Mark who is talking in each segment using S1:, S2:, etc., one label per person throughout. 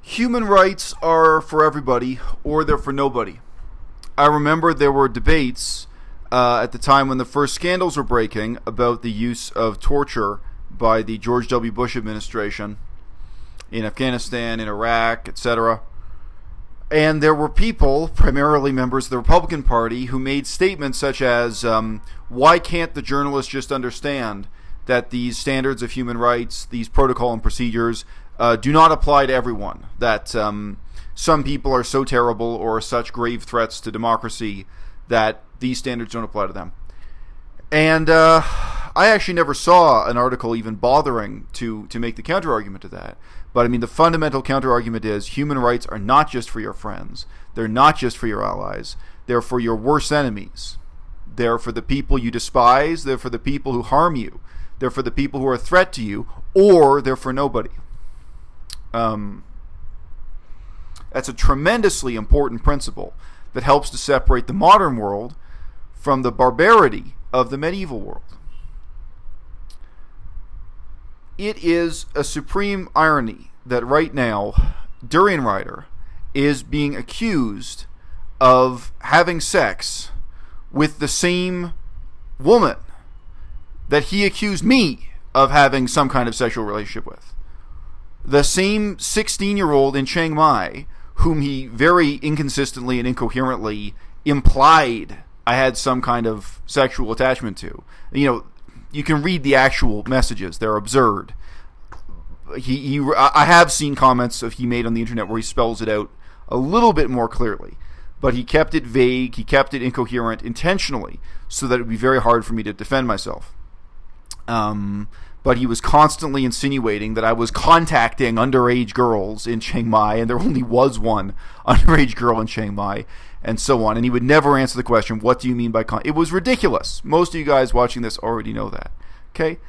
S1: Human rights are for everybody, or they're for nobody. I remember there were debates at the time when the first scandals were breaking about the use of torture by the George W. Bush administration in Afghanistan, in Iraq, etc. And there were people, primarily members of the Republican Party, who made statements such as, why can't the journalists just understand that these standards of human rights, these protocol and procedures, do not apply to everyone, that some people are so terrible or such grave threats to democracy that these standards don't apply to them. And I actually never saw an article even bothering to make the counter-argument to that. But I mean, the fundamental counter-argument is human rights are not just for your friends. They're not just for your allies. They're for your worst enemies. They're for the people you despise. They're for the people who harm you. They're for the people who are a threat to you, or they're for nobody. That's a tremendously important principle that helps to separate the modern world from the barbarity of the medieval world. It is a supreme irony that right now Durianrider is being accused of having sex with the same woman that he accused me of having some kind of sexual relationship with. The same 16-year-old in Chiang Mai whom he very inconsistently and incoherently implied I had some kind of sexual attachment to. You know, you can read the actual messages. They're absurd. I have seen comments he made on the internet where he spells it out a little bit more clearly. But he kept it vague, he kept it incoherent intentionally so that it would be very hard for me to defend myself. But he was constantly insinuating that I was contacting underage girls in Chiang Mai, and there only was one underage girl in Chiang Mai, and so on. And he would never answer the question, what do you mean by It was ridiculous. Most of you guys watching this already know that. Okay?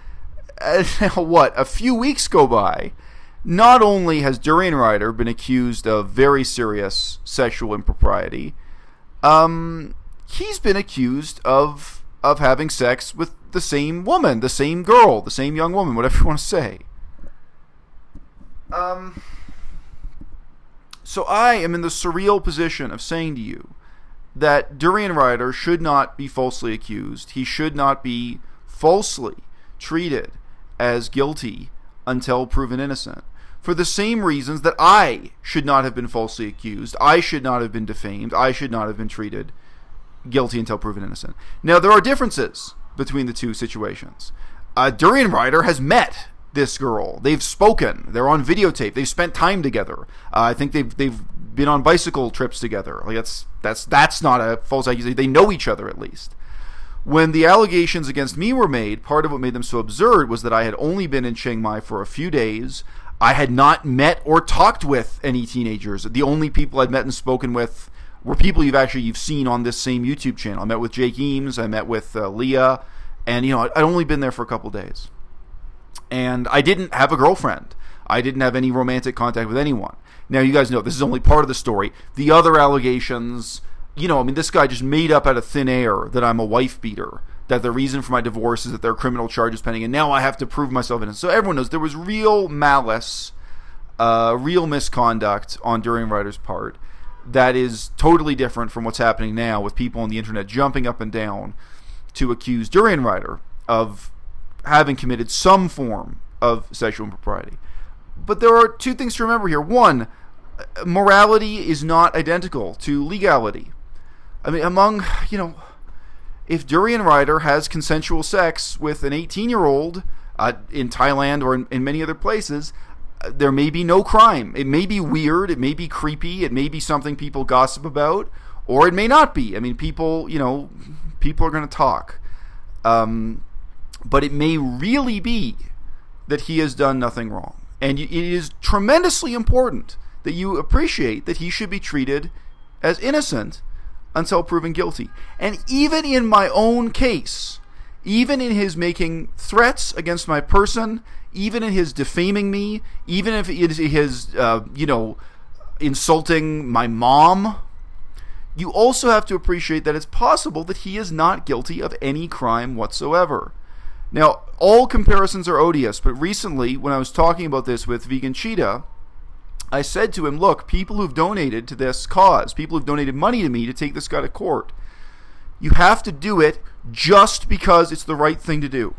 S1: Now what? A few weeks go by. Not only has Durianrider been accused of very serious sexual impropriety, he's been accused of having sex with the same woman, the same girl, the same young woman, whatever you want to say. So I am in the surreal position of saying to you that Durianrider should not be falsely accused. He should not be falsely treated as guilty until proven innocent. For the same reasons that I should not have been falsely accused, I should not have been defamed, I should not have been treated guilty until proven innocent. Now, there are differences between the two situations. Durianrider has met this girl. They've spoken. They're on videotape. They've spent time together. I think they've been on bicycle trips together. Like that's not a false accusation. They know each other at least. When the allegations against me were made, part of what made them so absurd was that I had only been in Chiang Mai for a few days. I had not met or talked with any teenagers. The only people I'd met and spoken with were people you've seen on this same YouTube channel. I met with Jake Eames. I met with Leah. And, I'd only been there for a couple days. And I didn't have a girlfriend. I didn't have any romantic contact with anyone. Now, you guys know this is only part of the story. The other allegations, this guy just made up out of thin air that I'm a wife beater, that the reason for my divorce is that there are criminal charges pending, and now I have to prove myself innocent. So everyone knows there was real malice, real misconduct on Durianrider's part that is totally different from what's happening now with people on the internet jumping up and down to accuse Durianrider of having committed some form of sexual impropriety. But there are two things to remember here. One, morality is not identical to legality. I mean, if Durianrider has consensual sex with an 18-year-old in Thailand or in many other places, there may be no crime. It may be weird. It may be creepy. It may be something people gossip about, or it may not be. I mean, people are going to talk. But it may really be that he has done nothing wrong. And it is tremendously important that you appreciate that he should be treated as innocent until proven guilty. And even in my own case, even in his making threats against my person, even in his defaming me, even if it is his, insulting my mom, you also have to appreciate that it's possible that he is not guilty of any crime whatsoever. Now, all comparisons are odious, but recently, when I was talking about this with Vegan Cheetah, I said to him, look, people who've donated to this cause, people who've donated money to me to take this guy to court, you have to do it just because it's the right thing to do.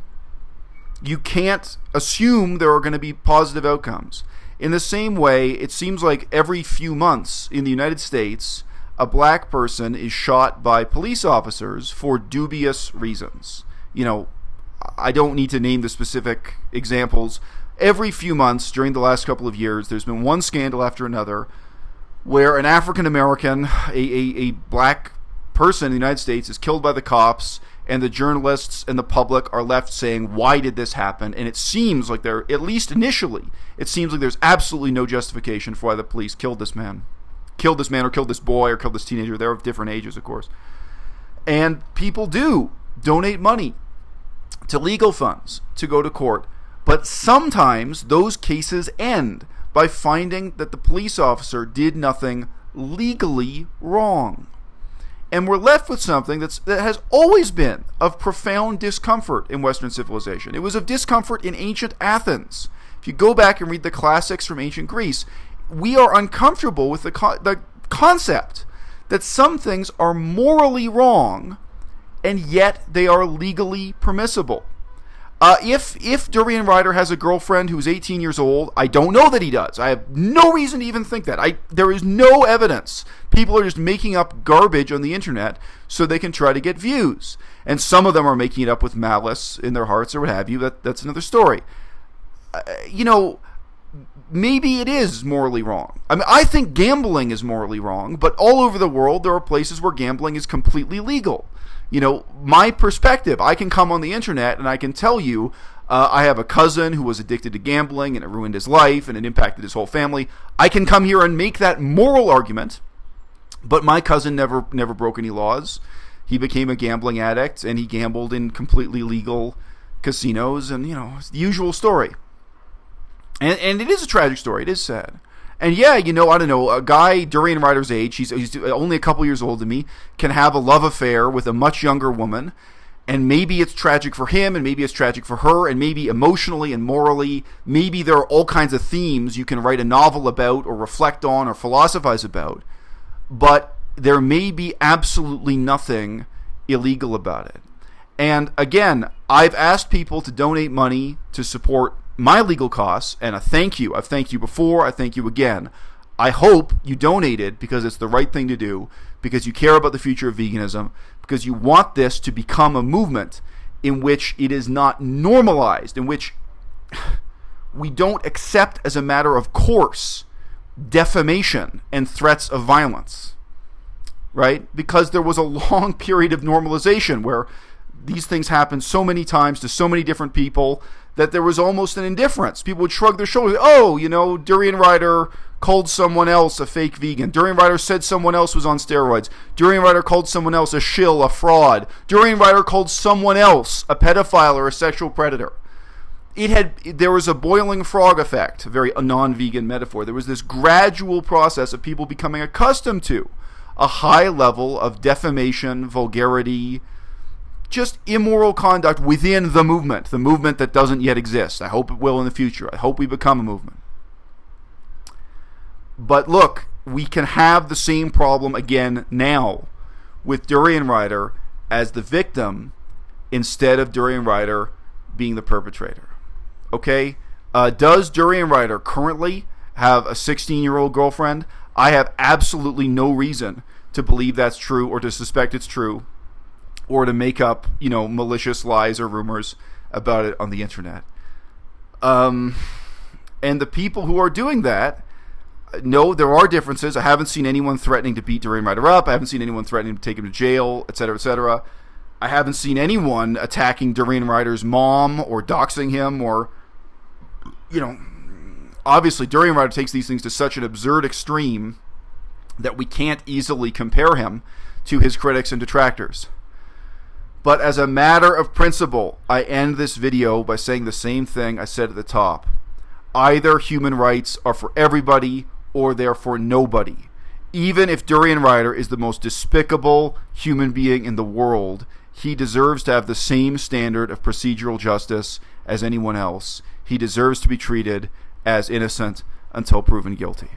S1: You can't assume there are going to be positive outcomes. In the same way, it seems like every few months in the United States, a black person is shot by police officers for dubious reasons. You know, I don't need to name the specific examples. Every few months during the last couple of years, there's been one scandal after another where an African American, a black person in the United States, is killed by the cops, and the journalists and the public are left saying, why did this happen? And it seems like there, at least initially, it seems like there's absolutely no justification for why the police killed this man. Killed this man or killed this boy or killed this teenager. They're of different ages, of course. And people do donate money to legal funds to go to court. But sometimes those cases end by finding that the police officer did nothing legally wrong. And we're left with something that has always been of profound discomfort in Western civilization. It was of discomfort in ancient Athens. If you go back and read the classics from ancient Greece, we are uncomfortable with the concept that some things are morally wrong and yet they are legally permissible. If Durianrider has a girlfriend who's 18 years old, I don't know that he does. I have no reason to even think that. There is no evidence. People are just making up garbage on the internet so they can try to get views. And some of them are making it up with malice in their hearts or what have you. That's another story. Maybe it is morally wrong. I mean, I think gambling is morally wrong, but all over the world there are places where gambling is completely legal. My perspective, I can come on the internet and I can tell you I have a cousin who was addicted to gambling and it ruined his life and it impacted his whole family. I can come here and make that moral argument, but my cousin never broke any laws. He became a gambling addict and he gambled in completely legal casinos and, it's the usual story. And it is a tragic story. It is sad. And yeah, I don't know, a guy Durianrider's age, he's only a couple years older than me, can have a love affair with a much younger woman, and maybe it's tragic for him, and maybe it's tragic for her, and maybe emotionally and morally, maybe there are all kinds of themes you can write a novel about, or reflect on, or philosophize about, but there may be absolutely nothing illegal about it. And again, I've asked people to donate money to support my legal costs, and I thank you. I've thanked you before. I thank you again. I hope you donated because it's the right thing to do, because you care about the future of veganism, because you want this to become a movement in which it is not normalized, in which we don't accept as a matter of course defamation and threats of violence, right? Because there was a long period of normalization where these things happened so many times to so many different people that there was almost an indifference. People would shrug their shoulders. Oh, Durianrider called someone else a fake vegan. Durianrider said someone else was on steroids. Durianrider called someone else a shill, a fraud. Durianrider called someone else a pedophile or a sexual predator. There was a boiling frog effect, a very non-vegan metaphor. There was this gradual process of people becoming accustomed to a high level of defamation, vulgarity, just immoral conduct within the movement that doesn't yet exist. I hope it will in the future. I hope we become a movement. But look, we can have the same problem again now with Durianrider as the victim instead of Durianrider being the perpetrator. Okay? Does Durianrider currently have a 16-year-old girlfriend? I have absolutely no reason to believe that's true or to suspect it's true, or to make up, malicious lies or rumors about it on the internet. And the people who are doing that, no, there are differences. I haven't seen anyone threatening to beat Durianrider up. I haven't seen anyone threatening to take him to jail, etc., etc. I haven't seen anyone attacking Durianrider's mom or doxing him or, obviously Durianrider takes these things to such an absurd extreme that we can't easily compare him to his critics and detractors. But as a matter of principle, I end this video by saying the same thing I said at the top. Either human rights are for everybody or they're for nobody. Even if Durianrider is the most despicable human being in the world, he deserves to have the same standard of procedural justice as anyone else. He deserves to be treated as innocent until proven guilty.